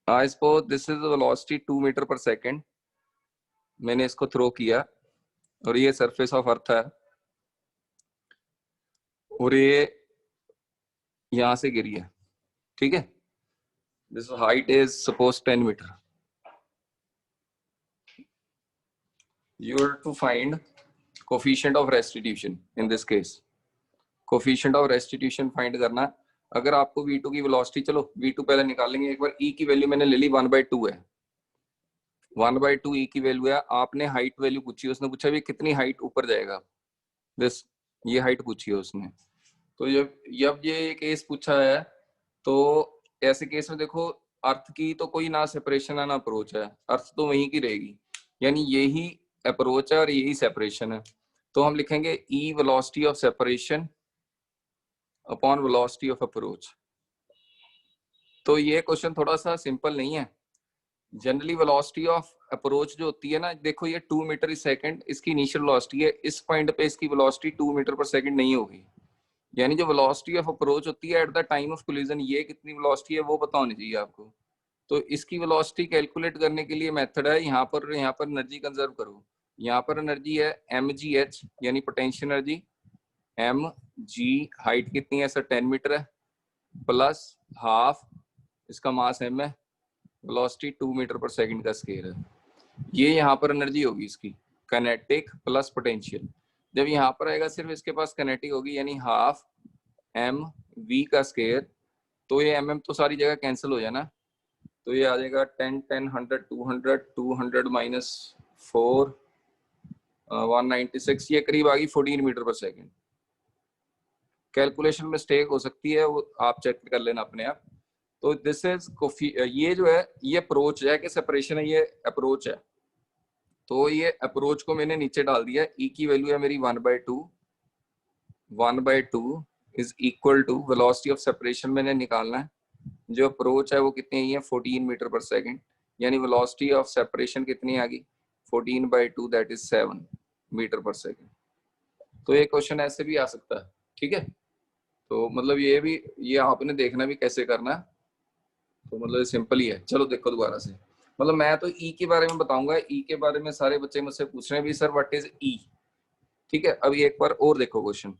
I suppose this is velocity 2 metre per second, मैंने इसको throw किया और ये सरफेस ऑफ अर्थ है और ये यहां से गिरी है, ठीक है। This height is suppose 10 metre. You have to find coefficient of restitution in this case. Coefficient of restitution find करना। अगर आपको v2 की वेलोसिटी, चलो v2 पहले निकालेंगे एक बार। e की वैल्यू मैंने ले ली 1/2 है, 1/2 e की वैल्यू है। आपने हाइट वैल्यू पूछी, उसने पूछा भी कितनी हाइट ऊपर जाएगा, दिस ये हाइट पूछी है उसने। तो जब ये केस पूछा है तो ऐसे केस में देखो अर्थ की तो कोई ना सेपरेशन है ना अप्रोच है, अर्थ तो वहीं की रहेगी, यानी यही अप्रोच है और यही सेपरेशन है। तो हम लिखेंगे e velocity of separation upon velocity of approach. तो ये क्वेश्चन थोड़ा सा सिंपल नहीं है। जनरली वेलोसिटी ऑफ अप्रोच जो होती है ना, देखो ये 2 मीटर इस सेकंड इसकी इनिशियल वेलोसिटी है, इस पॉइंट पे इसकी वेलोसिटी 2 मीटर पर सेकंड नहीं होगी। यानी जो वेलोसिटी ऑफ अप्रोच होती है at the time of collision, ये कितनी वेलोसिटी है वो पता होनी चाहिए आपको। तो इसकी वेलोसिटी कैलकुलेट करने के लिए मेथड है, यहाँ पर एनर्जी कंजर्व करो। यहाँ पर एनर्जी है mgh यानी पोटेंशियल एनर्जी, mg हाइट कितनी है सर 10 मीटर है, प्लस हाफ इसका मास m है, वेलोसिटी 2 मीटर पर सेकंड का स्केयर है। ये यहाँ पर एनर्जी होगी इसकी, काइनेटिक प्लस पोटेंशियल। जब यहाँ पर आएगा सिर्फ इसके पास काइनेटिक होगी, यानी हाफ m v का स्केयर। तो ये mm तो सारी जगह कैंसिल हो जाना, तो ये आ जाएगा 10 10 100 200 200 माइनस 4 196, ये करीब आ गई 14 मीटर पर सेकंड। कैलकुलेशन मिस्टेक हो सकती है, वो आप चेक कर लेना अपने आप। तो दिस इज ये जो है ये अप्रोच है कि सेपरेशन है, ये अप्रोच है। तो ये अप्रोच को मैंने नीचे डाल दिया, e की वैल्यू है मेरी 1/2, 1/2 is equal to velocity of separation मैंने निकालना है। जो अप्रोच है वो कितनी आई है 14 मीटर पर सेकंड, यानी वेलोसिटी ऑफ सेपरेशन कितनी आ गई 14/2 दैट इज 7 मीटर पर सेकंड। तो ये क्वेश्चन ऐसे भी आ सकता है, ठीक है। तो मतलब ये आपने देखना भी कैसे करना है। तो मतलब सिंपल ही है। चलो देखो दोबारा से, मतलब मैं तो ई के बारे में बताऊंगा, ई के बारे में सारे बच्चे मुझसे पूछ रहे हैं भी सर व्हाट इज ई, ठीक है। अभी एक बार और देखो क्वेश्चन।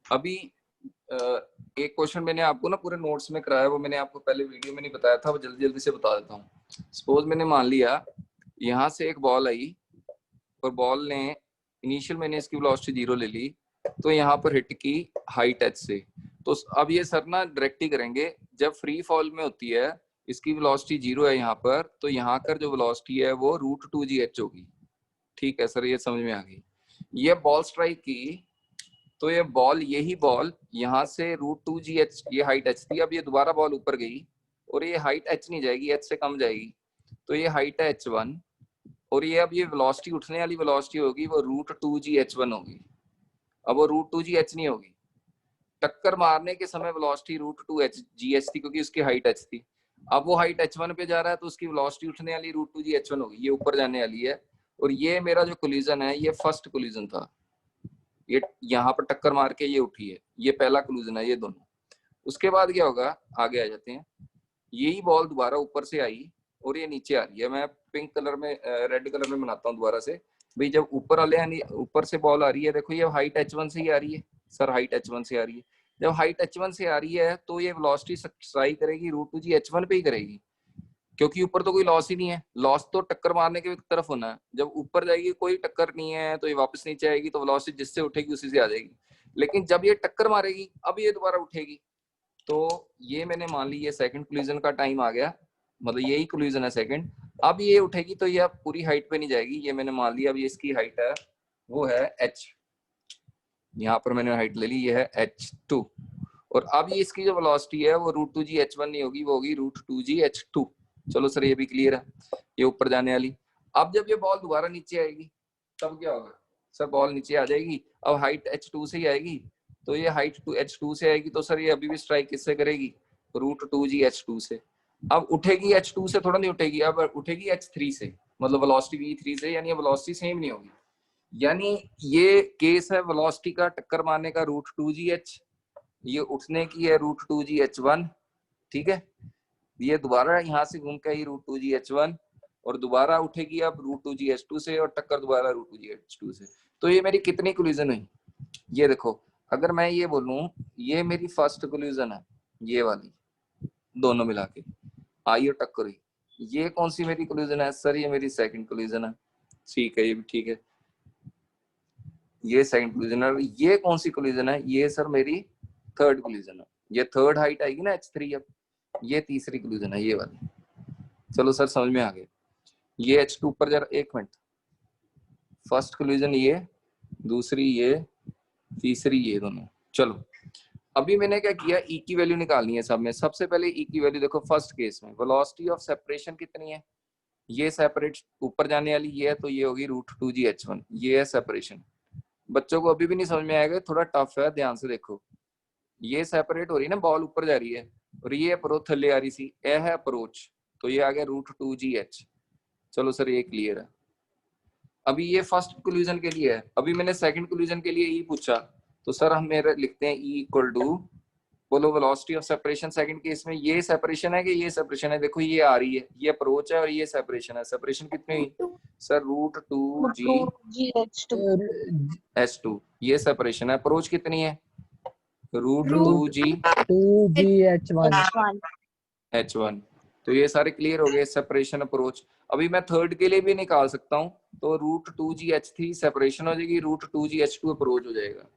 अभी एक क्वेश्चन मैंने आपको ना पूरे नोट्स में कराया, वो मैंने आपको पहले वीडियो में नहीं बताया था, वो जल्दी जल्दी से बता देता हूँ। सपोज मैंने मान लिया यहाँ से एक बॉल आई और बॉल ने इनिशियल मैंने इसकी वेलोसिटी 0 ले ली, तो यहाँ पर हिट की हाइट h से। तो अब ये सर ना डायरेक्ट ही करेंगे, जब फ्री फॉल में होती है इसकी वेलोसिटी 0 है यहाँ पर, तो यहाँ कर जो वेलोसिटी है वो √2gh होगी, ठीक है सर, ये समझ में आ गई। ये बॉल स्ट्राइक की, तो ये बॉल यही बॉल यहाँ से √2gh ये हाइट h थी, अब ये दोबारा बॉल ऊपर गई और ये हाइट h नहीं जाएगी, h से कम जाएगी, तो ये हाइट है h1 और ये अब ये वेलोसिटी उठने वाली वेलोसिटी होगी वो √2gh1 होगी। अब वो √2gh नहीं होगी, टक्कर मारने के समय वेलोसिटी √2gh थी क्योंकि उसकी हाइट h थी। अब वो हाइट h1 पे जा रहा है तो उसकी वेलोसिटी उठने वाली √2gh1 होगी, ये ऊपर जाने वाली है। और ये मेरा जो कोलिजन है ये फर्स्ट कोलिजन था, ये यहाँ पर टक्कर मार के ये उठी है, ये पहला कोलिजन है ये दोनों। उसके बाद क्या होगा, आगे आ जाते हैं। यही बॉल दोबारा ऊपर से आई और ये नीचे आ रही है, मैं पिंक कलर में रेड कलर में बनाता हूँ दोबारा से भाई। जब ऊपर वाले यानी ऊपर से बॉल आ रही है, देखो ये हाइट h1 से ही आ रही है सर, हाइट h1 से आ रही है। जब हाइट h1 से आ रही है तो ये वेलोसिटी स्ट्राइक करेगी √2gh1 पे ही करेगी, क्योंकि ऊपर तो कोई लॉस ही नहीं है, लॉस तो टक्कर मारने के तरफ होना है। जब ऊपर जाएगी कोई टक्कर नहीं है तो ये वापस नीचे आएगी, तो वेलोसिटी जिससे उठेगी उसी से आ जाएगी। लेकिन जब ये टक्कर मारेगी अब ये दोबारा उठेगी। तो ये मैंने मान ली ये सेकंड कोलिजन का टाइम आ गया, मतलब यही कोलिजन है सेकंड। अब ये उठेगी तो ये अब पूरी हाइट पे नहीं जाएगी, ये मैंने मान लिया। अब ये इसकी हाइट है वो है h, यहाँ पर मैंने हाइट ले ली, ये है h2। और अब ये इसकी जो वेलोसिटी है वो √2gh1 नहीं होगी, वो होगी √2gh2। चलो सर ये भी क्लियर है, ये ऊपर जाने वाली। अब जब ये बॉल दोबारा नीचे आएगी तब क्या होगा सर, बॉल नीचे आ जाएगी, अब हाइट h2 से ही आएगी, तो ये हाइट h2 से आएगी, तो सर ये अभी भी स्ट्राइक किससे करेगी √2gh2 से। अब उठेगी h2 से थोड़ा नहीं उठेगी, अब उठेगी h3 से, मतलब वेलोसिटी v3 से, यानी वेलोसिटी सेम नहीं होगी। यानी ये केस है वेलोसिटी का टक्कर मारने का √2gh, ये उठने की है √2gh1, ठीक है। ये दोबारा यहाँ से घूम के आई √2GH1 और दोबारा उठेगी अब √2GH2 से और टक्कर दोबारा √2GH2 से। तो ये मेरी कितनी कोलिजन हुई? ये देखो, अगर मैं ये बोलूं ये मेरी फर्स्ट कोलिजन है, ये वाली दोनों मिला के आई और टक्कर हुई, ये कौन सी मेरी कोलिजन है? सर ये मेरी सेकंड कोलिजन है। ठीक है, ये भी ठीक है, ये सेकंड कोलिजन है। ये कौन सी कोलिजन है? ये सर मेरी थर्ड कोलिजन है। ये थर्ड हाइट आएगी ना H3, अब ये तीसरी कोलिजन है, ये वाली। चलो सर समझ में आ गया। ये H2 ऊपर जरा, एक मिनट, फर्स्ट कोलिजन ये, दूसरी ये, तीसरी ये, दोनों। चलो अभी मैंने क्या किया, ई की वैल्यू निकालनी है सब में। सबसे पहले ई की वैल्यू देखो, फर्स्ट केस में वेलोसिटी ऑफ सेपरेशन कितनी है? ये सेपरेट ऊपर जाने वाली ये है, तो ये होगी √2GH1, ये है सेपरेशन। बच्चों को अभी भी नहीं समझ में आएगा, थोड़ा टफ है, ध्यान से देखो। ये सेपरेट हो रही है ना, बॉल ऊपर जा रही है और ये अप्रोच थल्ले आ रही सी, ए है अप्रोच, तो ये आ गया √2GH। चलो सर ये क्लियर है। अभी ये फर्स्ट कोलिजन के लिए है, अभी मैंने सेकंड कोलिजन के लिए ई पूछा, तो सर हम मेरे लिखते हैं ई इक्वल टू, बोलो velocity of separation second case में। ये सेपरेशन है कि ये सेपरेशन है? देखो ये आ रही है, ये अप्रोच है और ये सेपरेशन है। सेपरेशन कितनी हुई सर? √2GH2। ये सेपरेशन है। अप्रोच कितनी है? √2GH1। तो ये सारे क्लियर हो गए, सेपरेशन अप्रोच। अभी मैं थर्ड के लिए भी निकाल सकता हूँ, तो √2GH3 सेपरेशन हो जाएगी, √2GH2 अप्रोच हो जाएगा।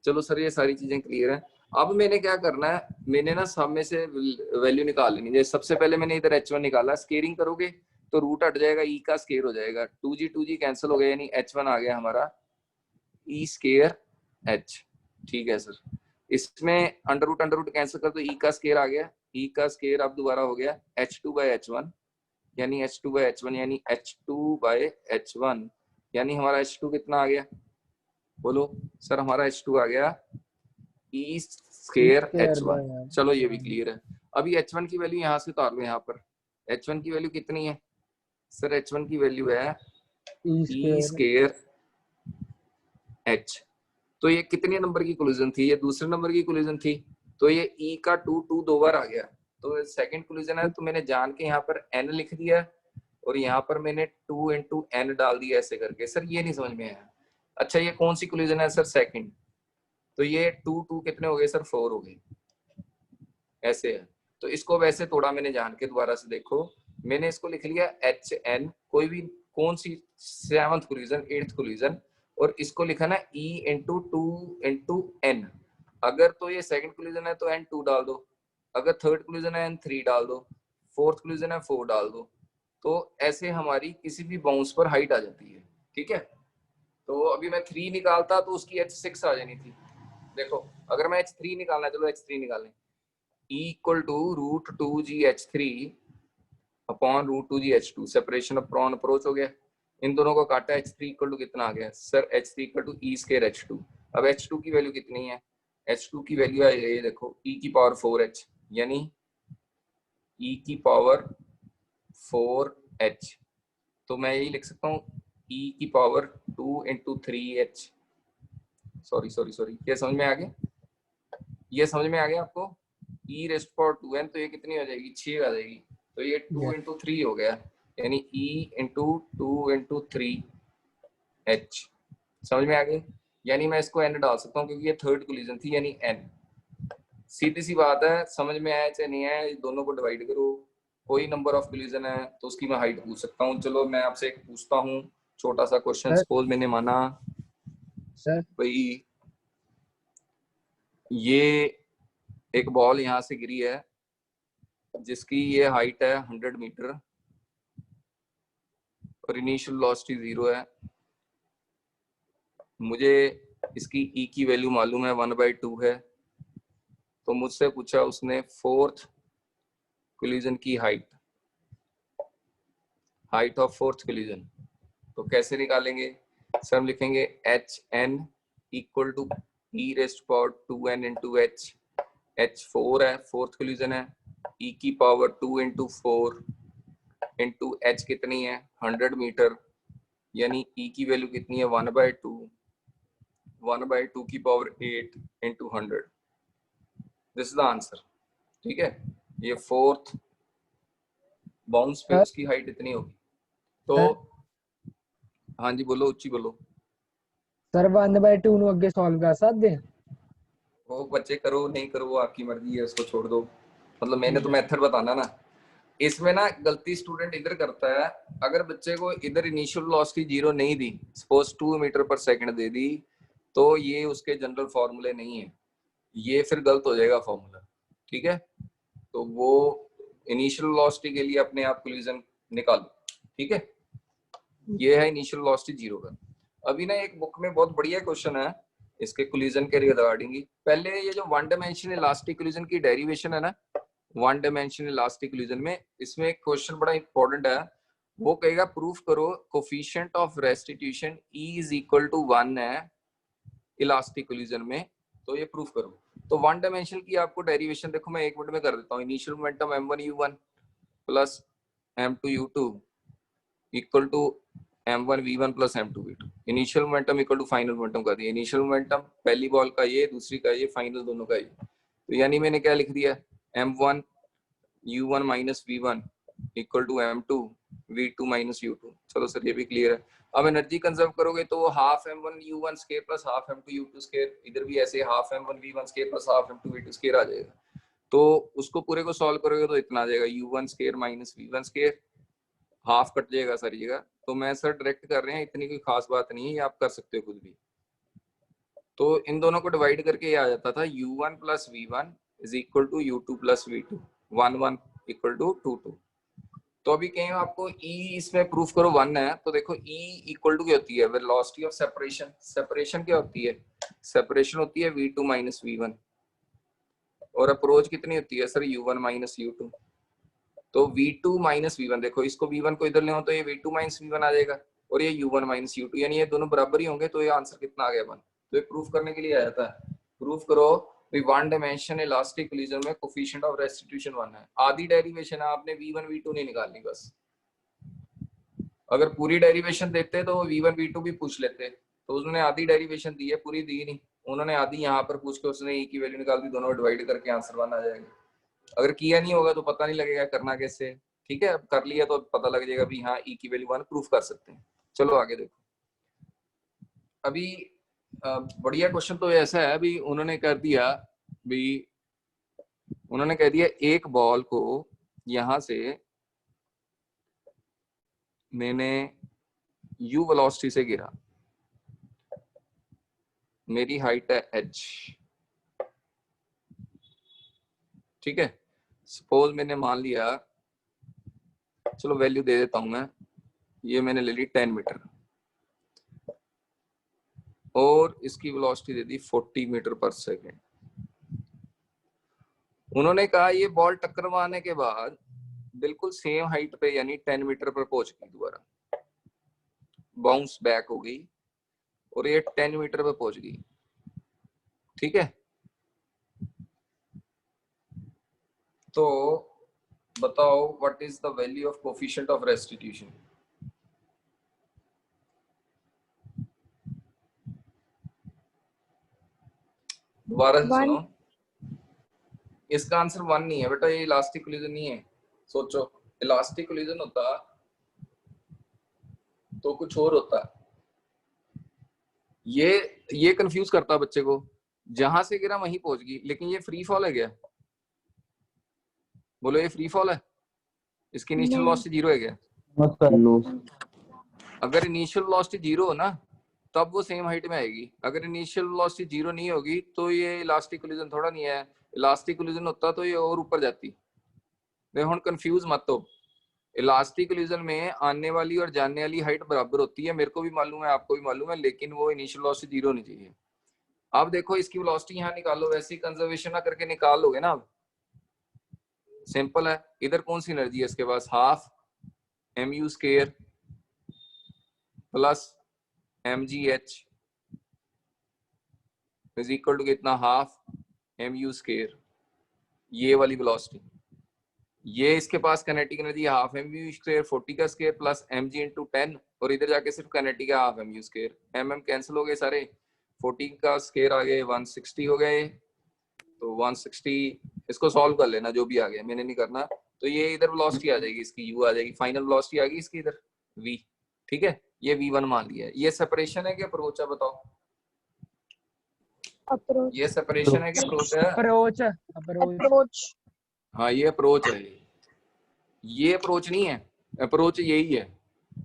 चलो सर ये सारी चीजें क्लियर है। अब मैंने क्या करना है, मैंने ना सब में से वैल्यू निकाल लेनी है। सबसे पहले मैंने इधर H1 निकाला, स्केयरिंग करोगे तो रूट हट जाएगा, ई का स्केयर हो जाएगा, 2G कैंसिल हो गया, यानी H1 आ गया हमारा ई स्केयर H। ठीक है सर, इसमें अंडर रूट कैंसिल कर, तो ई का स्केयर आ गया, ई का स्केयर अब दोबारा हो गया H2/H1, यानी H2/H1 यानी H2/H1, यानी हमारा H2 कितना आ गया? बोलो सर, हमारा H2 आ गया ई स्केयर H1। चलो ये भी क्लियर है। अभी H1 की वैल्यू यहाँ से उतार लो, यहाँ पर H1 की वैल्यू कितनी है सर? H1 की वैल्यू है ई स्केयर H। तो ये कितने नंबर की कोलिजन थी? ये दूसरे नंबर की कोलिजन थी, तो ये ई का 2 दो बार आ गया, तो सेकंड कोलिजन है। तो मैंने जान के यहाँ पर n लिख दिया और यहाँ पर मैंने 2 × n डाल दिया ऐसे करके। सर ये नहीं समझ में आया। अच्छा ये कौन सी कोलिजन है सर? सेकंड। तो ये 2 कितने हो गए सर? 4 हो गए, ऐसे है। तो इसको वैसे थोड़ा मैंने जान के, दोबारा से देखो, मैंने इसको लिख लिया HN, कोई भी कौन सी, 7th कोलिजन, 8th कोलिजन, और इसको लिखा ना E × 2 × N। अगर तो ये सेकंड कोलिजन है तो N2 डाल दो, अगर थर्ड कोलिजन है N3 डाल दो, फोर्थ कोलिजन है 4 डाल दो। तो ऐसे हमारी किसी भी बाउंस पर हाइट आ जाती है। ठीक है, तो अभी मैं 3 निकालता तो उसकी H6 आ जानी थी। देखो अगर मैं H3 निकालना है, चलो H3 निकालें, E equal to √2GH3 upon √2GH2, separation upon approach हो गया। इन दोनों को काटा, H3 इक्वल टू कितना आ गया sir? H3 equal to e square H2। अब H2 की वैल्यू कितनी है? H2 की वैल्यू है ये देखो, e की पावर 4h, यानी e की पावर 4h। तो मैं यही लिख सकता हूँ e की पावर 2 × 3h। सॉरी, ये समझ में आ गया? ये समझ में आ गया आपको? e रेस्ट पावर 2n, तो ये कितनी हो जाएगी? 6 आ जाएगी। तो ये 2 × 3 हो गया, यानी e × 2 × 3h। समझ में आ गई? यानी मैं इसको n डाल सकता हूँ क्योंकि ये थर्ड कोलिजन थी, यानी n। सीधी सी बात है, समझ में आया चाहे नहीं आया, दोनों को डिवाइड करो। कोई नंबर ऑफ कोलिजन है तो उसकी मैं हाइट पूछ सकता हूँ। चलो मैं आपसे एक पूछता हूँ छोटा सा क्वेश्चन। सपोज मैंने माना भाई ये एक बॉल यहाँ से गिरी है जिसकी ये हाइट है 100 मीटर और इनिशियल वेलोसिटी 0 है। मुझे इसकी ई की वैल्यू मालूम है 1/2 है। तो मुझसे पूछा उसने फोर्थ कोलिजन की हाइट ऑफ फोर्थ कोलिजन। तो कैसे निकालेंगे सर? हम लिखेंगे HN equal to e raised power 2n × h। h4 है, फोर्थ कोलिजन है, e की पावर 2 × 4 × h कितनी है? 100 मीटर, यानी e की वैल्यू कितनी है? 1/2, 1/2 की power 8 × 100। This is the answer. ठीक है, ये फोर्थ बाउंस पे सर उसकी हाइट इतनी होगी। तो हाँ जी बोलो, उच्ची बोलो। सर 1/2 ਨੂੰ ਅੱਗੇ ਸੋल्व ਕਰ ਸਕਦੇ। वो बच्चे करो नहीं करो वो आपकी मर्जी है, उसको छोड़ दो, मतलब मैंने ठीक तो है मेथड बताना ना। इसमें ना गलती स्टूडेंट इधर करता है, अगर बच्चे को इधर इनिशियल वेलोसिटी 0 नहीं दी, सपोज 2 मीटर पर सेकंड दे दी, तो ये उसके जनरल फॉर्मूले नहीं है, ये फिर गलत हो जाएगा फॉर्मूला। ठीक है, तो वो इनिशियल वेलोसिटी के लिए अपने आप कोलिजन निकालो। ठीक है, ये है इनिशियल वेलोसिटी 0 का। अभी ना एक बुक में बहुत बढ़िया क्वेश्चन है इसके कोलिजन के रिगार्डिंग ही। पहले ये जो वन डायमेंशनल इलास्टिक कोलिजन की डेरिवेशन है ना, वन डायमेंशनल इलास्टिक कोलिजन में, इसमें एक क्वेश्चन बड़ा इंपॉर्टेंट है। वो कहेगा प्रूफ करो coefficient of restitution E is equal to 1 है इलास्टिक कोलिजन में, तो ये प्रूफ करो। तो वन डायमेंशनल की आपको डेरिवेशन देखो मैं 1 मिनट में कर देता हूँ। Initial momentum m1u1 plus m2u2 equal to m1v1 plus m2v2। Initial momentum equal to final momentum कर दिया। इनिशियल मोमेंटम पहली बॉल का ये, दूसरी का ये, फाइनल दोनों का ये। तो यानी मैंने क्या लिख दिया, m1 u1 minus v1 equal to m2 v2 minus u2। चलो सर ये भी क्लियर है। अब एनर्जी कंजर्व करोगे तो half m1 u1 square plus half m2 u2 square, इधर भी ऐसे half m1 v1 square plus half m2 v2 square आ जाएगा। तो उसको पूरे को सॉल्व करोगे तो इतना आ जाएगा u1 square minus v1 square, half cut जाएगा सर ये का। तो मैं सर डायरेक्ट कर रहे हैं, इतनी कोई खास बात नहीं है, ये आप कर सकते हो खुद भी। तो इन दोनों को डिवाइड करके ये आ जाता था u1 plus v1 is equal to u2 plus v2, 1 1 equal to 2 2। तो अभी कहीं आपको E इसमें प्रूफ करो 1 है, तो देखो E इक्वल टू क्या होती है, वेलोसिटी ऑफ सेपरेशन। सेपरेशन क्या होती है, सेपरेशन होती है v2 माइनस v1, और अप्रोच कितनी होती है सर u1 माइनस u2। तो v2 माइनस v1, देखो इसको v1 को इधर ले तो ये v2 माइनस v1 आ जाएगा, और ये u1 माइनस u2, यानी ये दोनों बराबर ही होंगे। तो ये आंसर कितना आ गया 1। तो ये प्रूफ करने के लिए आया था। प्रूफ करो वन डायमेंशन इलास्टिक कोलिजन में कोफिशिएंट ऑफ रेस्टिट्यूशन 1 है। आधी डेरिवेशन है, आपने v1 v2 नहीं निकालनी बस। अगर पूरी डेरिवेशन देते तो v1 v2 भी पूछ लेते, तो उसने आधी डेरिवेशन दी है, पूरी दी नहीं। उन्होंने आधी यहाँ पर पूछ के उसने e की वैल्यू निकाल दी, दोनों डिवाइड करके आंसर 1 आ जाएगा। अगर किया नहीं होगा तो पता नहीं लगेगा करना कैसे। ठीक है, अब कर लिया तो पता लग जाएगा भी हाँ ई की वैल्यू 1 प्रूफ कर सकते हैं। चलो आगे देखो। अभी बढ़िया क्वेश्चन तो ऐसा है, अभी उन्होंने कर दिया भी, उन्होंने कह दिया एक बॉल को यहां से मैंने u वेलोसिटी से गिरा, मेरी हाइट है h। ठीक है, सपोज मैंने मान लिया, चलो वैल्यू दे देता हूं मैं, ये मैंने ले ली 10 मीटर और इसकी वेलोसिटी दे दी 40 मीटर पर सेकेंड। उन्होंने कहा ये बॉल टक्कर मारने के बाद बिल्कुल सेम हाइट पे यानी 10 मीटर पर पहुंच गई, दोबारा बाउंस बैक हो गई और ये 10 मीटर पे पहुंच गई। ठीक है, तो बताओ what is the value of coefficient of restitution. दोबारा से सुनो, इसका आंसर 1 नहीं है बेटा, ये इलास्टिक कोलिजन नहीं है। सोचो, इलास्टिक कोलिजन होता तो कुछ और होता। ये कंफ्यूज करता बच्चे को, जहां से गिरा वहीं पहुंच गई, लेकिन ये फ्री फॉल है क्या? बोलो ये फ्री फॉल है, इसकी इनिशियल वेलोसिटी 0 है क्या? नो। अगर इनिशियल वेलोसिटी 0 हो ना तब वो सेम हाइट में आएगी। अगर इनिशियल वेलोसिटी 0 नहीं होगी तो ये इलास्टिक कोलिजन थोड़ा नहीं है। इलास्टिक कोलिजन होता तो ये और ऊपर जाती। देखो कंफ्यूज मत हो, इलास्टिक कोलिजन में आने वाली और जाने वाली हाइट बराबर होती है, मेरे को भी मालूम है आपको भी मालूम है, लेकिन वो इनिशियल वेलोसिटी 0 होनी चाहिए। अब देखो इसकी वेलोसिटी यहाँ निकालो, वैसे ही कंजर्वेशन ना करके निकाल लोगे ना। अब सिंपल है, इधर कौन सी एनर्जी है इसके पास, half mu square plus mgh is equal to कितना, हाफ mu स्क्वायर, ये वाली वेलोसिटी। ये इसके पास kinetic energy half mu square 40 का स्क्वायर प्लस mg इंटू 10, और इधर जाके सिर्फ काइनेटिक है half mu square. mm cancel हो गए सारे, 40 का स्क्वायर आ गए 160 हो गए। तो 160 इसको सॉल्व कर लेना, जो भी आ गया मैंने नहीं करना। तो ये इधर वेलोसिटी आ जाएगी, इसकी u आ जाएगी, फाइनल वेलोसिटी आ गई इसकी इधर v। ठीक है, ये v1 मान लिया है। ये सेपरेशन है कि अप्रोच है बताओ? अप्रोच। ये सेपरेशन है कि अप्रोच है? Approach approach approach. हाँ ये अप्रोच है, ये अप्रोच नहीं है, अप्रोच यही है।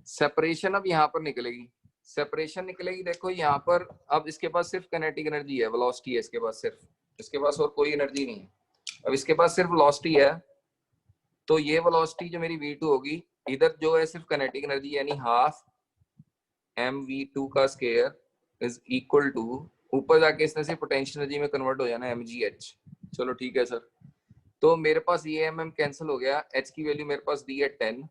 सेपरेशन अब यहाँ पर निकलेगी, सेपरेशन निकलेगी देखो यहाँ पर। अब इसके पास सिर्फ काइनेटिक एनर्जी है, वेलोसिटी है इसके पास सिर्फ, इसके पास और कोई एनर्जी नहीं है। अब इसके पास सिर्फ वेलोसिटी है, तो ये वेलोसिटी जो मेरी v2 होगी, इधर जो है सिर्फ काइनेटिक एनर्जी यानी हाफ mv2 का स्क्वायर इज इक्वल टू, ऊपर जाके इसने से पोटेंशियल एनर्जी में कन्वर्ट हो जाना mgh। चलो ठीक है सर, तो मेरे पास ये mm कैंसिल हो गया, h की वैल्यू मेरे पास दी है 10,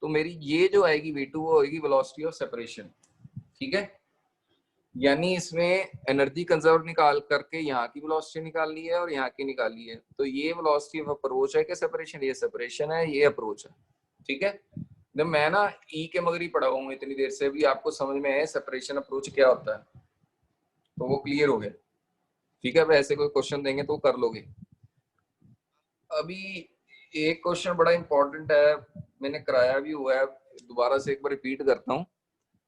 तो मेरी ये जो आएगी v2 वो होगी वेलोसिटी ऑफ सेपरेशन। ठीक है, यानी इसमें एनर्जी कंजर्व निकाल करके यहाँ की वेलोसिटी निकालनी है और यहाँ की निकालनी है। तो ये वेलोसिटी ऑफ अप्रोच है कि सेपरेशन? ये सेपरेशन है, ये अप्रोच है। ठीक है, जब मैं ना ई के मगरी पढ़ा हुआ हूँ इतनी देर से, भी आपको समझ में है सेपरेशन अप्रोच क्या होता है, तो वो क्लियर हो गया। ठीक है, अब ऐसे कोई क्वेश्चन देंगे तो कर लोगे। अभी एक क्वेश्चन बड़ा इंपॉर्टेंट है, मैंने कराया भी हुआ है, दोबारा से एक बार रिपीट करता हूँ।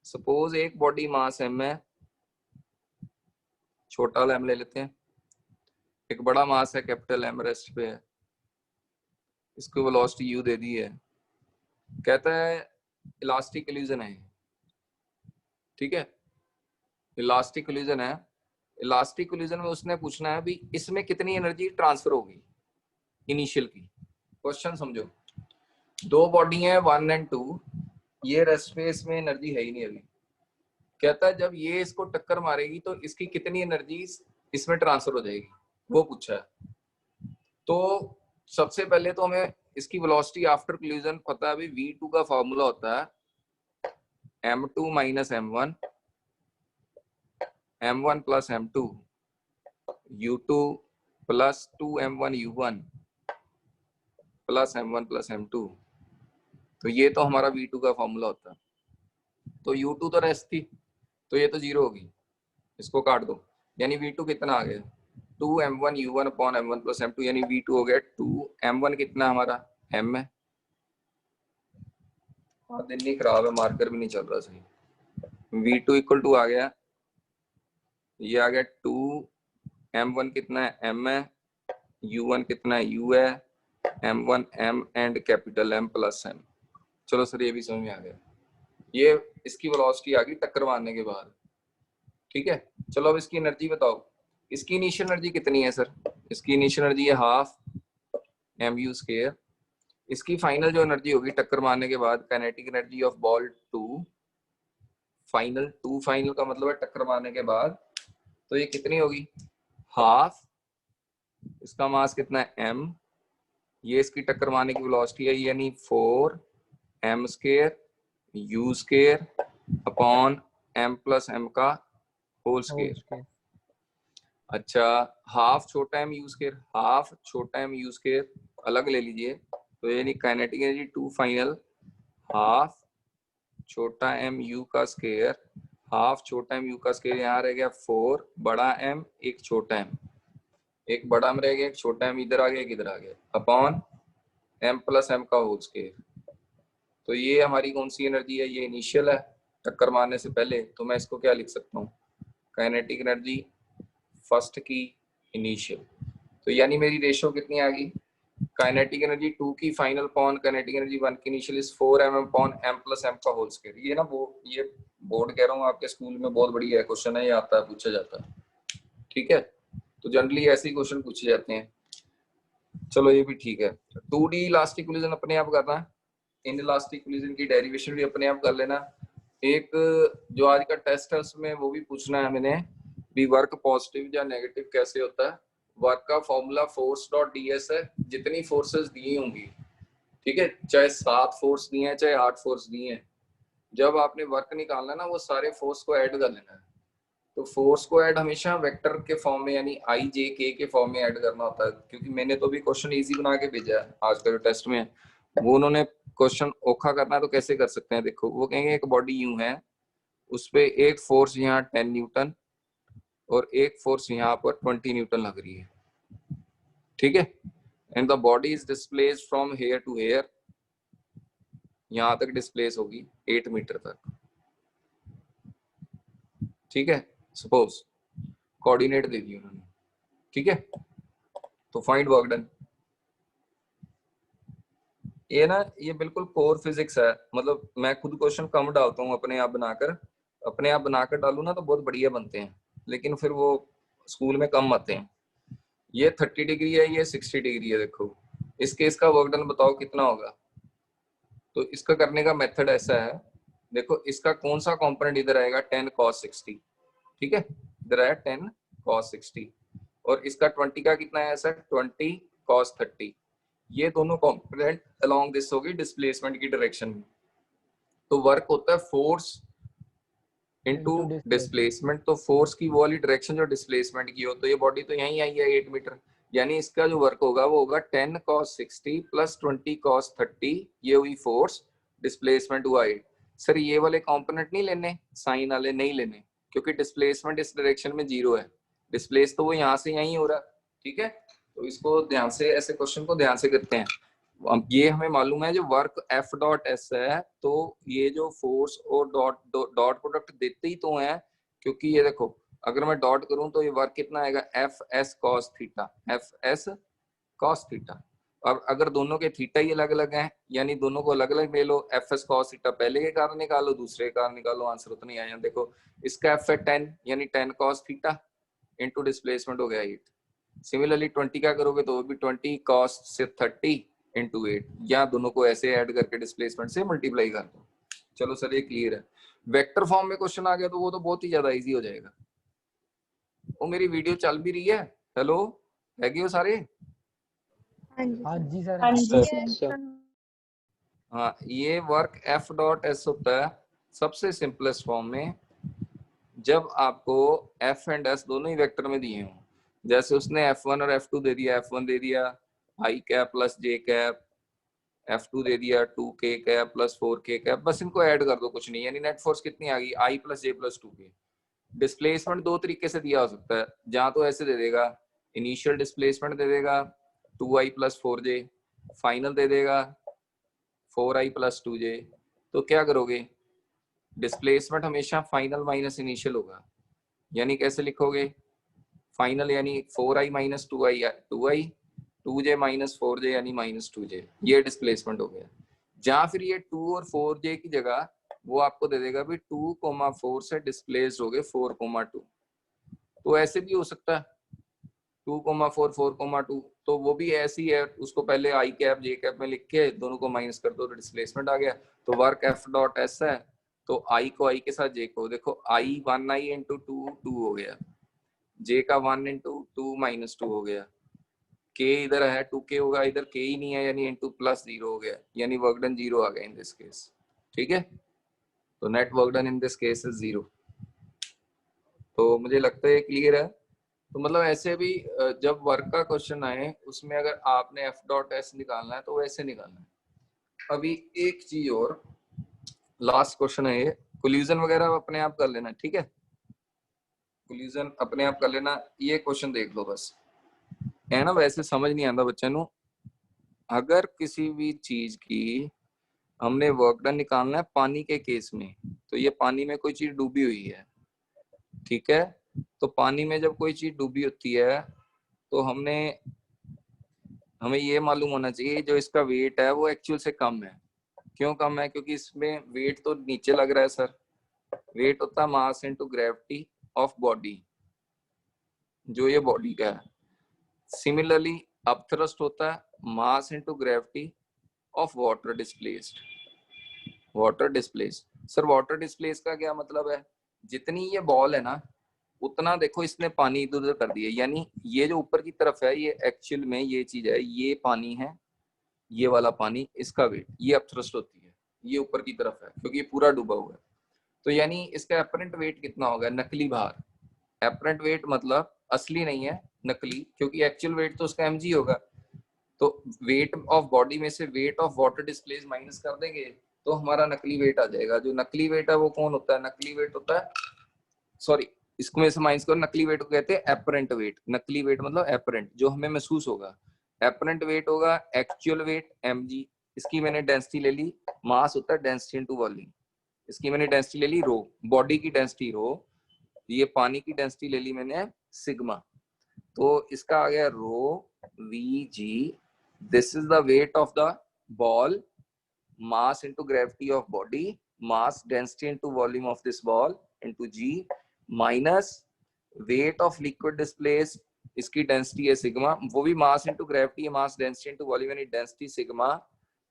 सपोज एक बॉडी मास एम है, छोटा वाला एम ले लेते हैं, एक बड़ा मास है कैपिटल एम रेस्ट पे है, इसको वेलोसिटी यू दे दी है, कहता है इलास्टिक कोलिजन है। ठीक है, इलास्टिक कोलिजन है, इलास्टिक कोलिजन में उसने पूछना है भी इसमें कितनी एनर्जी ट्रांसफर होगी इनिशियल की। क्वेश्चन समझो, दो बॉडी है 1 और 2, ये रेस्ट पे इसमें एनर्जी है ही नहीं अभी। कहता है जब ये इसको टक्कर मारेगी तो इसकी कितनी एनर्जी इसमें ट्रांसफर हो जाएगी, वो पूछा है। तो सबसे पहले तो हमें इसकी वेलोसिटी आफ्टर कोलिजन पता है, अभी v2 का फॉर्मूला होता है m2 minus m1, m1 plus m2, u2 plus 2m1 u1 plus m1 plus m2। तो ये तो हमारा v2 का फॉर्मूला होता है। तो u2 तो रेस्ट थी, तो ये तो जीरो होगी, इसको काट दो, यानी v2 कितना आ गया 2m1 u1 upon m1 plus m2, यानी v2 हो गया 2m1 कितना हमारा m है। दिन नहीं खराब है, मार्कर भी नहीं चल रहा सही। v2 इक्वल टू आ गया, ये आ गया 2m1 कितना है m है, u1 कितना है u है, m1 m and capital M plus m। चलो सर ये भी समझ में आ गया, ये इसकी वेलोसिटी आ गई टक्कर मारने के बाद। ठीक है, चलो अब इसकी एनर्जी बताओ, इसकी इनिशियल एनर्जी कितनी है सर? इसकी इनिशियल एनर्जी है हाफ mu स्क्वायर। इसकी फाइनल जो एनर्जी होगी टक्कर मारने के बाद, kinetic energy of ball 2 final, 2 final का मतलब है टक्कर मारने के बाद, तो ये कितनी होगी हाफ, इसका मास कितना है m, ये इसकी टक्कर मारने की वेलोसिटी है यानी 4m square u square upon m plus m का होल स्क्वायर। अच्छा, हाफ छोटा m u स्क्वायर, हाफ छोटा m u स्क्वायर अलग ले लीजिए, तो यानी काइनेटिक एनर्जी 2 फाइनल हाफ छोटा m u का स्क्वायर, हाफ छोटा m u का स्क्वायर, यहाँ रह गया 4 बड़ा m एक छोटा m, एक बड़ा m रह गया एक छोटा m, इधर आ गया एक इधर आ गया, अपॉन m प्लस m का होल स्क्वायर। तो ये हमारी कौन सी एनर्जी है? ये इनिशियल है टक्कर मारने से पहले, तो मैं इसको क्या लिख सकता हूँ, काइनेटिक एनर्जी फर्स्ट की इनिशियल। तो यानी मेरी रेशो कितनी आ गई, काइनेटिक एनर्जी 2 की फाइनल पॉन काइनेटिक एनर्जी 1 की initial is 4m upon m plus m का होल स्क्वायर। ये ना ये बोर्ड कह रहा हूँ आपके स्कूल में बहुत बढ़िया क्वेश्चन है, ये आता है पूछा जाता है। ठीक है, तो जनरली ऐसे ही क्वेश्चन पूछे जाते हैं। चलो ये भी ठीक है। 2D इलास्टिक कोलिजन अपने आप करना है, इन इलास्टिक कोलिजन की डेरिवेशन भी अपने आप कर लेना। एक जो आज का टेस्ट है उसमें वो भी पूछना है मैंने, भी वर्क पॉजिटिव या नेगेटिव कैसे होता है। वर्क का फॉर्मूला फोर्स डॉट ds है, जितनी फोर्सेस दी होंगी, ठीक है, चाहे 7 फोर्स दिए हैं चाहे 8 फोर्स दिए हैं, जब आपने वर्क निकालना ना वो सारे फोर्स को ऐड कर लेना है। तो फोर्स को ऐड हमेशा वेक्टर के फॉर्म में यानी i j k के फॉर्म में ऐड करना होता है, क्योंकि मैंने तो भी क्वेश्चन इजी बना के भेजा है आज का जो टेस्ट में, वो उन्होंने क्वेश्चन औखा करना है तो कैसे कर सकते हैं। देखो वो कहेंगे एक बॉडी यूं है, उस पे एक फोर्स यहाँ 10 न्यूटन और एक फोर्स यहाँ पर 20 न्यूटन लग रही है। ठीक है, and the body is displaced from here to here, यहां तक डिस्प्लेस होगी 8 मीटर तक, ठीक है। सपोज कोऑर्डिनेट दे दिए उन्होंने, ठीक है। तो फाइंड वर्क डन। ये ना ये बिल्कुल कोर फिजिक्स है, मतलब मैं खुद क्वेश्चन कम डालता हूँ अपने आप बनाकर डालू ना तो बहुत बढ़िया बनते हैं, लेकिन फिर वो स्कूल में कम आते हैं। ये 30 डिग्री है, ये 60 डिग्री है, देखो इस केस का वर्क डन बताओ कितना होगा। तो इसका करने का मेथड ऐसा है, देखो इसका कौन सा कंपोनेंट इधर आएगा 10 cos 60, ठीक है, इधर आया 10 cos 60 और इसका 20 का कितना है सर 20 cos 30, ये दोनों कंपोनेंट अलोंग दिस होगी डिस्प्लेसमेंट की डायरेक्शन में। तो वर्क होता है फोर्स इनटू डिस्प्लेसमेंट, तो फोर्स की वो वाली डायरेक्शन जो डिस्प्लेसमेंट की हो, तो ये बॉडी तो यहीं आई है 8 मीटर, यानी इसका जो वर्क होगा वो होगा 10 cos 60 प्लस 20 cos 30, ये हुई फोर्स, डिस्प्लेसमेंट हुआ 8। सर ये वाले कंपोनेंट नहीं लेने, साइन वाले नहीं लेने, क्योंकि डिस्प्लेसमेंट इस डायरेक्शन में 0 है, डिस्प्लेस तो वो यहाँ से यहीं हो रहा, ठीक है। तो इसको ध्यान से, ऐसे क्वेश्चन को ध्यान से करते हैं। अब ये हमें मालूम है जो वर्क एफ डॉट एस है, तो ये जो फोर्स और डॉट प्रोडक्ट देते ही तो है, क्योंकि ये देखो अगर मैं डॉट करूं तो ये वर्क कितना आएगा F S cos theta, F S cos theta. अब अगर दोनों के थीटा ही अलग अलग हैं, यानी दोनों को अलग अलग ले लो, एफ एस कॉस थीटा पहले के कारण निकालो, दूसरे के कारण निकालो, आंसर उतना ही आया। देखो इसका एफ है 10 यानी 10 कॉस थीटा इंटू डिस्प्लेसमेंट हो गया 8। सिमिलरली 20 का करोगे तो वो भी 20 कॉस से 30 इंटू 8, या दोनों को ऐसे ऐड करके डिस्प्लेसमेंट से मल्टीप्लाई कर दो। चलो सर ये क्लियर है। वेक्टर फॉर्म में क्वेश्चन आ गया तो वो तो बहुत ही ज्यादा इजी हो जाएगा। वो मेरी वीडियो चल भी रही है, हेलो है कि वो सारे? हाँ जी सर। हाँ जी। हाँ, ये वर्क एफ डॉट एस होता है सबसे सिंपलेस्ट फॉर्म में, जब आपको एफ एंड एस दोनों ही वेक्टर में दिए हों। जैसे उसने F1 और F2 दे दिया, F1 दे दिया आई कैप प्लस जे कैप, F2 दे दिया 2k cap plus 4k cap, बस इनको ऐड कर दो, कुछ नहीं, यानी नेट फोर्स कितनी आ गई आई प्लस जे प्लस 2k। डिस्प्लेसमेंट दो तरीके से दिया हो सकता है, जहां तो ऐसे दे देगा, इनिशियल डिस्प्लेसमेंट दे देगा 2i प्लस 4j, फाइनल दे देगा 4i प्लस 2j। तो क्या करोगे, डिस्प्लेसमेंट हमेशा फाइनल माइनस इनिशियल होगा, यानी कैसे लिखोगे, फाइनल यानी 4i minus 2i 2i, 2j minus 4j यानी माइनस 2j, ये डिस्प्लेसमेंट हो गया। जहां फिर ये 2 और 4j की जगह वो आपको दे देगा भी 2,4 से डिस्प्लेस हो गए 4,2। तो ऐसे भी हो सकता है 2,4 4,2, तो वो भी ऐसी है, उसको पहले आई कैप जे कैप में लिख के दोनों को माइनस कर दो तो डिस्प्लेसमेंट आ गया। तो वर्क एफ डॉट एस है, तो आई को आई के साथ जे को, देखो आई 1i इंटू 2 हो गया, जे का 1 इंटू 2 माइनस 2 हो गया, के इधर है 2k होगा, इधर के ही नहीं है यानी इंटू प्लस 0 हो गया, यानी वर्क डन 0 आ गया इन दिस केस, ठीक है। तो net work done in this case is 0। तो मुझे लगता है क्लियर है। तो मतलब ऐसे भी जब वर्क का क्वेश्चन आए उसमें अगर आपने एफ डॉट एस निकालना है तो वैसे निकालना है। अभी एक चीज और, लास्ट क्वेश्चन है ये, कोल्यूजन वगैरह अपने आप कर लेना, ठीक है, कोल्यूजन अपने आप कर लेना। ये क्वेश्चन देख लो बस, है ना, वैसे समझ नहीं आता बच्चे नु। अगर किसी भी चीज की हमने वर्क डन निकालना है पानी के केस में, तो ये पानी में कोई चीज डूबी हुई है, ठीक है। तो पानी में जब कोई चीज डूबी होती है तो हमें ये मालूम होना चाहिए जो इसका वेट है वो एक्चुअल से कम है। क्यों कम है, क्योंकि इसमें वेट तो नीचे लग रहा है सर, वेट होता है mass into gravity of body, जो ये बॉडी का है। सिमिलरली अपथ्रस्ट होता है mass into gravity of water displaced, water displaced. Sir water displace का क्या मतलब है, जितनी ये बॉल है ना उतना देखो इसने पानी इधर उधर कर दिया, यानी ये जो ऊपर की तरफ है ये एक्चुअल में ये चीज है, ये पानी है, ये वाला पानी, इसका वेट ये अपथ्रस्ट होती है, ये ऊपर की तरफ है क्योंकि ये पूरा डूबा हुआ है। तो यानी इसका एपरेंट वेट कितना होगा, नकली भार, एपरेंट वेट मतलब असली नहीं है नकली, क्योंकि एक्चुअल वेट तो उसका mg होगा। तो वेट ऑफ बॉडी में से weight of water displace minus कर देंगे तो हमारा नकली वेट आ जाएगा। जो नकली वेट है वो कौन होता है, नकली वेट होता है, सॉरी इसको में से माइनस करो, नकली वेट को कहते हैं एपरेंट वेट। नकली वेट मतलब एपरेंट, जो हमें महसूस होगा। एपरेंट वेट होगा एक्चुअल वेट mg, इसकी मैंने डेंसिटी ले ली, मास होता है डेंसिटी इनटू वॉल्यूम, इसकी मैंने डेंसिटी ले ली रो, बॉडी की डेंसिटी रो, ये पानी की डेंसिटी ले ली मैंने सिग्मा, तो इसका आ गया रो vg, this is the weight of the ball, mass into gravity of body, mass density into volume of this ball into g minus weight of liquid displaced, इसकी density है सिग्मा, वो भी mass into gravity है, mass density into volume यानी density sigma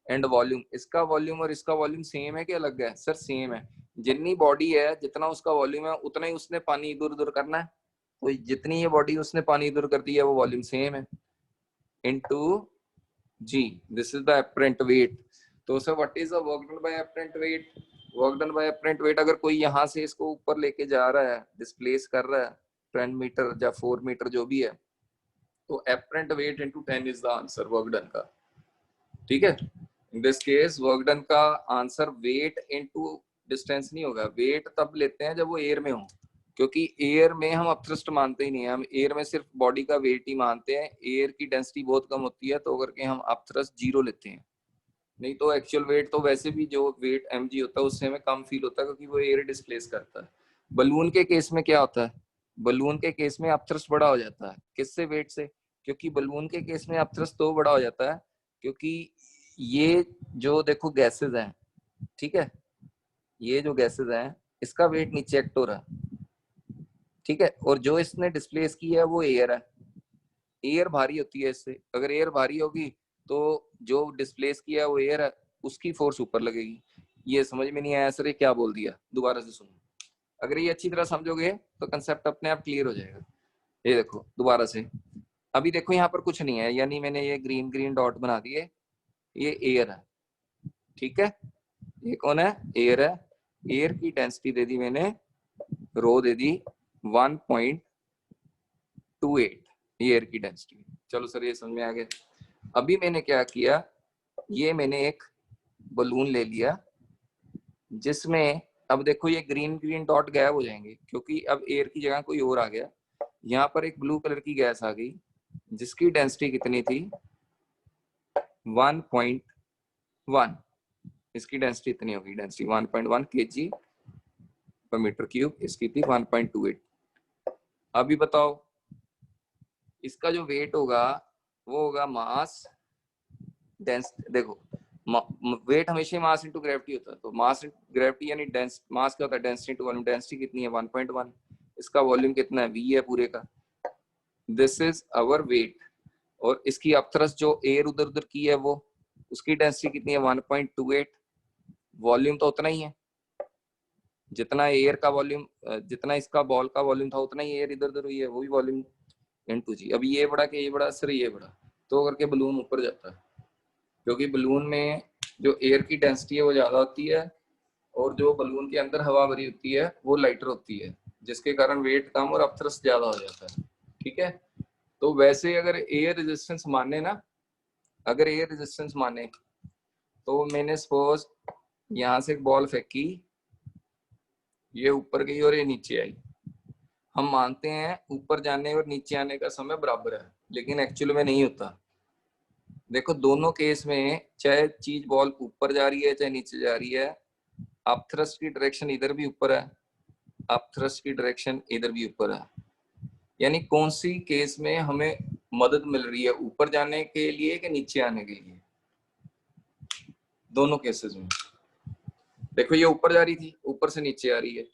and volume, इसका volume और इसका volume same है कि अलग है? सर सेम है, जितनी बॉडी है जितना उसका वॉल्यूम है उतना ही उसने पानी इधर उधर करना है, तो जितनी ये बॉडी उसने पानी इधर कर दिया वो वॉल्यूम सेम है into g, this is the apparent weight. तो sir what is the work done by apparent weight? Work done by apparent weight, अगर कोई यहाँ से इसको ऊपर लेके जा रहा है, डिस्प्लेस कर रहा है 10 मीटर या 4 मीटर जो भी है, तो apparent weight into 10 is the answer work done का, ठीक है। इन दिस केस वर्क डन का आंसर वेट इनटू डिस्टेंस नहीं होगा, वेट तब लेते हैं जब वो एयर में हो, क्योंकि एयर में हम अपथ्रस्ट मानते ही नहीं है, हम एयर में सिर्फ बॉडी का वेट ही मानते हैं, एयर की डेंसिटी बहुत कम होती है तो करके हम अपथ्रस्ट 0 लेते हैं, नहीं तो एक्चुअल वेट तो वैसे भी जो वेट mg होता है उससे हमें कम फील होता है क्योंकि वो एयर डिस्प्लेस करता है। बलून के केस में क्या होता है? बलून के केस में अपथ्रस्ट बड़ा हो जाता है, किससे? वेट से, क्योंकि बलून के केस में अपथ्रस्ट तो बड़ा हो जाता है क्योंकि ये जो देखो गैसेज हैं, ठीक है, ये जो गैसेज हैं इसका वेट नीचे एक्ट हो रहा है, ठीक है, और जो इसने डिस्प्लेस किया है वो एयर है, एयर भारी होती है इससे, अगर एयर भारी होगी तो जो डिस्प्लेस किया है वो एयर है, उसकी फोर्स ऊपर लगेगी। ये समझ में नहीं आया सर, ये क्या बोल दिया? दोबारा से सुनो, अगर ये अच्छी तरह समझोगे तो कंसेप्ट अपने आप क्लियर हो जाएगा। ये देखो दोबारा से, अभी देखो यहाँ पर कुछ नहीं है, यानी मैंने ये ग्रीन ग्रीन डॉट बना दिए, ये एयर है, ठीक है, ये कौन है? एयर है, एयर की डेंसिटी दे दी मैंने, रो दे दी 1.28, एयर की डेंसिटी। चलो सर ये समझ में आ गया। अभी मैंने क्या किया, ये मैंने एक बलून ले लिया जिसमें, अब देखो ये ग्रीन ग्रीन डॉट गायब हो जाएंगे क्योंकि अब एयर की जगह कोई और आ गया, यहाँ पर एक ब्लू कलर की गैस आ गई जिसकी डेंसिटी कितनी थी? 1.1, इसकी डेंसिटी इतनी होगी, डेंसिटी 1.1 kg पर मीटर क्यूब, इसकी थी 1.28। अभी बताओ इसका जो वेट होगा वो होगा मास डेंसिटी, देखो वेट हमेशा मास इनटू ग्रेविटी होता है, तो मास ग्रेविटी यानी डेंस, मास क्या होता है? डेंसिटी इनटू वॉल्यूम, डेंसिटी कितनी है? 1.1, इसका वॉल्यूम कितना है? v है पूरे का, दिस इज आवर वेट, और इसकी अपथ्रस्ट जो एयर उधर उधर की है वो, उसकी डेंसिटी कितनी है? 1.28, वॉल्यूम तो उतना ही है, जितना एयर का वॉल्यूम, जितना इसका बॉल का वॉल्यूम था उतना ही एयर इधर उधर हुई है, वो भी वॉल्यूम इनटू जी। अब ये बड़ा कि ये बड़ा? सर ये बड़ा, तो करके बलून ऊपर जाता है क्योंकि बलून में जो एयर की डेंसिटी है वो ज्यादा होती है और जो बलून के अंदर हवा भरी होती है वो लाइटर होती है, जिसके कारण वेट कम और अपथ्रस्ट ज्यादा हो जाता है, ठीक है। तो वैसे अगर एयर रेजिस्टेंस माने ना, अगर एयर रेजिस्टेंस माने तो मैंने सपोज यहाँ से एक बॉल फेंकी, ये ऊपर गई और ये नीचे आई, हम मानते हैं ऊपर जाने और नीचे आने का समय बराबर है, लेकिन एक्चुअल में नहीं होता। देखो दोनों केस में चाहे चीज बॉल ऊपर जा रही है चाहे नीचे जा रही है, अपथ्रस्ट की डायरेक्शन इधर भी ऊपर है, अपथ्रस्ट की डायरेक्शन इधर भी ऊपर है, यानी कौन सी केस में हमें मदद मिल रही है, ऊपर जाने के लिए कि नीचे आने के लिए? दोनों केसेस में देखो ये ऊपर जा रही थी, ऊपर से नीचे आ रही है,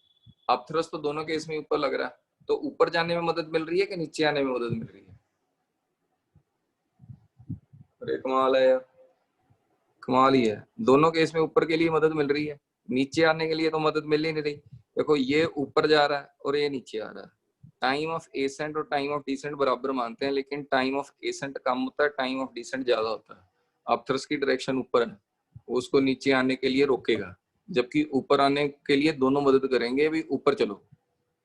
अपथ्रस्ट तो दोनों केस में ऊपर लग रहा है, तो ऊपर जाने में मदद मिल रही है कि नीचे आने में मदद मिल रही है? अरे कमाल है यार, कमाल ही है, दोनों केस में ऊपर के लिए मदद मिल रही है, नीचे आने के लिए तो मदद मिल ही नहीं रही। देखो ये ऊपर जा रहा है और ये नीचे आ रहा है, टाइम ऑफ एसेंट और टाइम ऑफ डिसेंट बराबर मानते हैं, लेकिन टाइम ऑफ एसेंट कम होता है, टाइम ऑफ डिसेंट ज्यादा होता है। अपथ्रस्ट की डायरेक्शन ऊपर है, उसको नीचे आने के लिए रोकेगा, जबकि ऊपर आने के लिए दोनों मदद करेंगे, भी ऊपर चलो,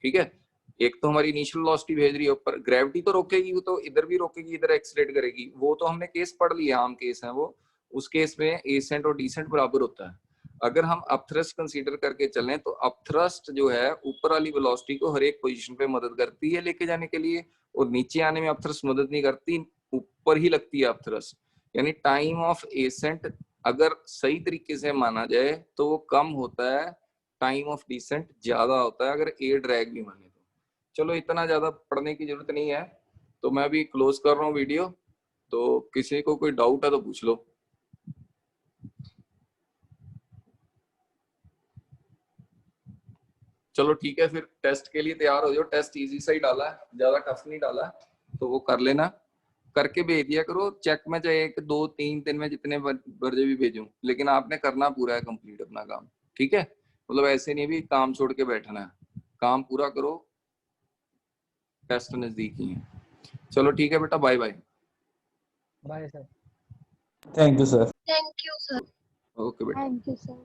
ठीक है। एक तो हमारी इनिशियल वेलोसिटी भेज रही है ऊपर, ग्रेविटी तो रोकेगी, वो तो इधर भी रोकेगी, इधर एक्सीलरेट करेगी, वो तो हमने केस पढ़ लिया, आम केस है वो, उस केस में एसेंट और डिसेंट बराबर होता है। अगर हम अपथ्रस्ट कंसीडर करके चलें तो अपथ्रस्ट जो है ऊपर वाली वेलोसिटी को हर एक पोजीशन पे मदद करती है लेके जाने के लिए, और नीचे आने में अपथ्रस्ट मदद नहीं करती, ऊपर ही लगती है अब थ्रस्ट, यानी टाइम ऑफ एसेंट अगर सही तरीके से माना जाए तो वो कम होता है, टाइम ऑफ डिसेंट ज्यादा होता है अगर एयर ड्रैग भी माने तो। चलो इतना ज्यादा पढ़ने की जरूरत नहीं है, तो मैं अभी क्लोज कर रहा हूँ वीडियो। तो किसी को कोई डाउट है तो पूछ लो। चलो ठीक है, फिर टेस्ट के लिए तैयार हो जाओ। टेस्ट इजी सा ही डाला है, ज्यादा टफ नहीं डाला, तो वो कर लेना, करके भेज दिया करो। चेक में चाहे 1 2 3 दिन में जितने बर्जे भी भेजूं, लेकिन आपने करना पूरा है कंप्लीट अपना काम, ठीक है? मतलब ऐसे नहीं भी काम छोड़ के बैठना है, काम पूरा करो, टेस्ट नजदीक ही है। चलो ठीक है बेटा, bye bye. Bye sir. Thank you sir. Thank you, sir. Okay बेटा। Thank you, sir.